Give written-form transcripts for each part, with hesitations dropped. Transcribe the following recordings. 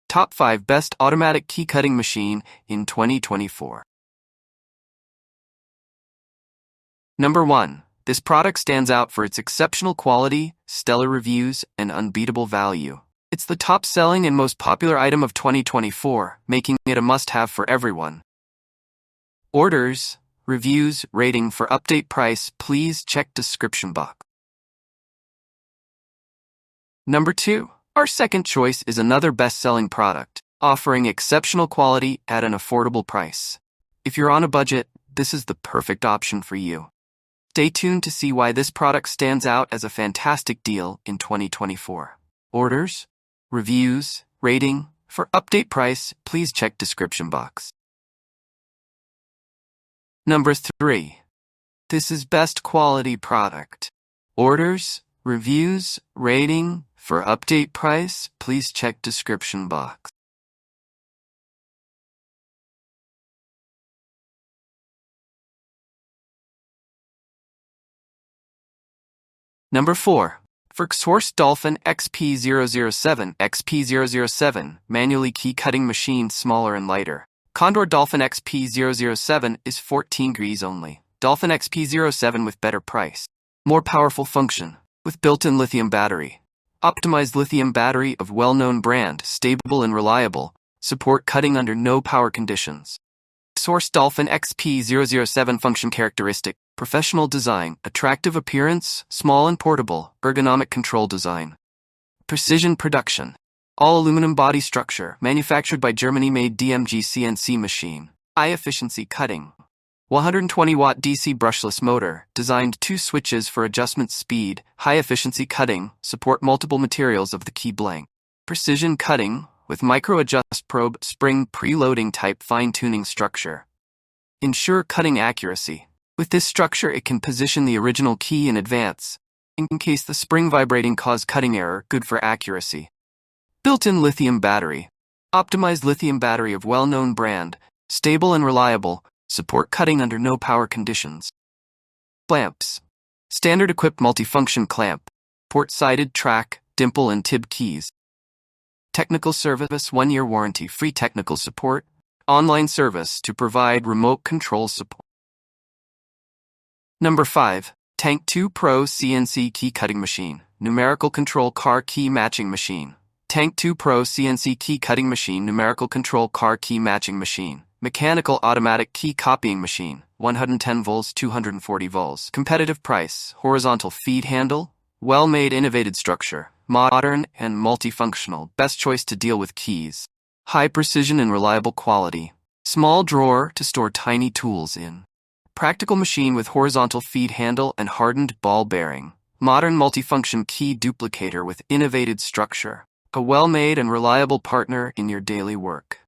Top 5 Best Automatic Key Cutting Machine in 2024. Number 1. This product stands out for its exceptional quality, stellar reviews, and unbeatable value. It's the top-selling and most popular item of 2024, making it a must-have for everyone. Orders, reviews, rating for update price, please check description box. Number 2. Our second choice is another best-selling product, offering exceptional quality at an affordable price. If you're on a budget, this is the perfect option for you. Stay tuned to see why this product stands out as a fantastic deal in 2024. Orders, reviews, rating, for update price, please check description box. Number 3. This is best quality product. Orders, reviews, rating, for update price, please check description box. Number 4. For Xhorse Dolphin XP007, XP007, manually key cutting machine, smaller and lighter. Condor Dolphin XP007 is 14 degrees only. Dolphin XP07 with better price. More powerful function, with built-in lithium battery. Optimized lithium battery of well-known brand, stable and reliable. Support cutting under no power conditions. Xhorse Dolphin XP007 function characteristic. Professional design, attractive appearance, small and portable, ergonomic control design. Precision production. All aluminum body structure, manufactured by Germany-made DMG CNC machine. High efficiency cutting. 120-watt DC brushless motor, designed 2 switches for adjustment speed, high efficiency cutting, support multiple materials of the key blank. Precision cutting, with micro-adjust probe, spring preloading type fine-tuning structure. Ensure cutting accuracy. With this structure, it can position the original key in advance, in case the spring vibrating cause cutting error, good for accuracy. Built-in lithium battery. Optimized lithium battery of well-known brand, stable and reliable, support cutting under no power conditions. Clamps. Standard equipped multifunction clamp. Port-sided track, dimple and tib keys. Technical service, 1-year warranty, free technical support. Online service to provide remote control support. Number 5. Tank 2 Pro CNC Key Cutting Machine. Numerical Control Car Key Matching Machine. Tank 2 Pro CNC Key Cutting Machine. Numerical Control Car Key Matching Machine. Mechanical Automatic Key Copying Machine. 110 volts, 240 volts. Competitive price. Horizontal feed handle. Well-made innovated structure. Modern and multifunctional. Best choice to deal with keys. High precision and reliable quality. Small drawer to store tiny tools in. Practical machine with horizontal feed handle and hardened ball bearing. Modern multifunction key duplicator with innovated structure. A well-made and reliable partner in your daily work.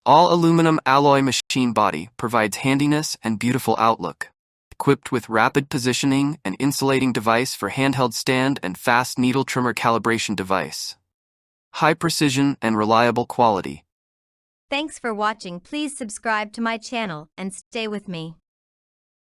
All aluminum alloy machine body provides handiness and beautiful outlook. Equipped with rapid positioning and insulating device for handheld stand and fast needle trimmer calibration device. High precision and reliable quality. Thanks for watching. Please subscribe to my channel and stay with me.